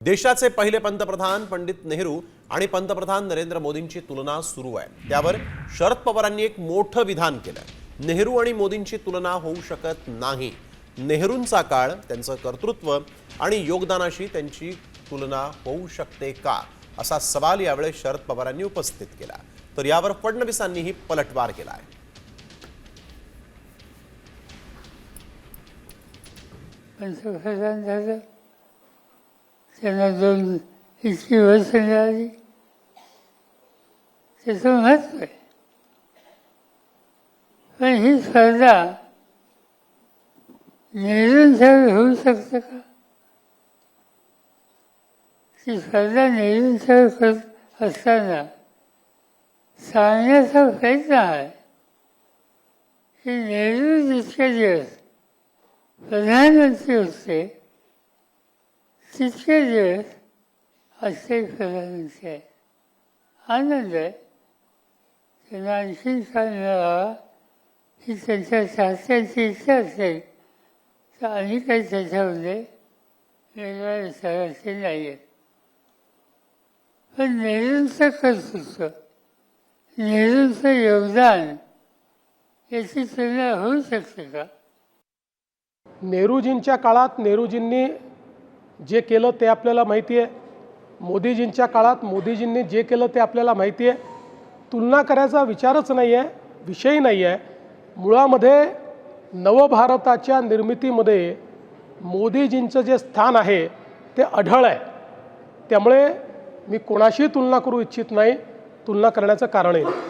देशाचे पहिले पंतप्रधान पंडित नेहरू आणि पंतप्रधान नरेंद्र मोदींची तुलना सुरू आहे। त्यावर शरद पवारांनी एक मोठं विधान केलं। नेहरू आणि मोदींची तुलना होऊ शकत नाही। नेहरूंचा काळ, त्यांचं कर्तृत्व आणि योगदानाशी त्यांची तुलना होऊ शकते का, असा सवाल यावेळी शरद पवारांनी उपस्थित केला। तर यावर फडणवीसांनीही पलटवार केला आहे। पंतप्रधान झालं, त्यांना 2 इतकी वर्ष मिळाली, त्याचं महत्व आहे। पण ही स्पर्धा नेहरूंच्यावर होऊ शकतं का? ती स्पर्धा नेहरूंच्यावर करत असताना सांगण्याचा प्रयत्न आहे की नेहरू जितके दिवस प्रधानमंत्री होते तितके दिवस असे प्रधानमंत्री आहेत। आनंद आहे, त्यांना आणखी काय मिळावा ही त्यांच्या चाहत्यांची इच्छा असेल तर आणि काही त्याच्यामध्ये वेगळ्या विचाराचे नाही आहेत। पण नेहरूंचं कर्तृत्व, नेहरूंचं योगदान याची तुलना होऊ शकते का? नेहरूजींच्या काळात नेहरूजींनी जे केलं ते आपल्याला माहिती आहे। मोदीजींच्या काळात मोदीजींनी जे केलं ते आपल्याला माहिती आहे। तुलना करायचा विचारच नाही आहे, विषय नाही आहे। मुळामध्ये नवभारताच्या निर्मितीमध्ये मोदीजींचं जे स्थान आहे ते अढळ आहे। त्यामुळे मी कोणाशी तुलना करू इच्छित नाही, तुलना करण्याचं कारण आहे।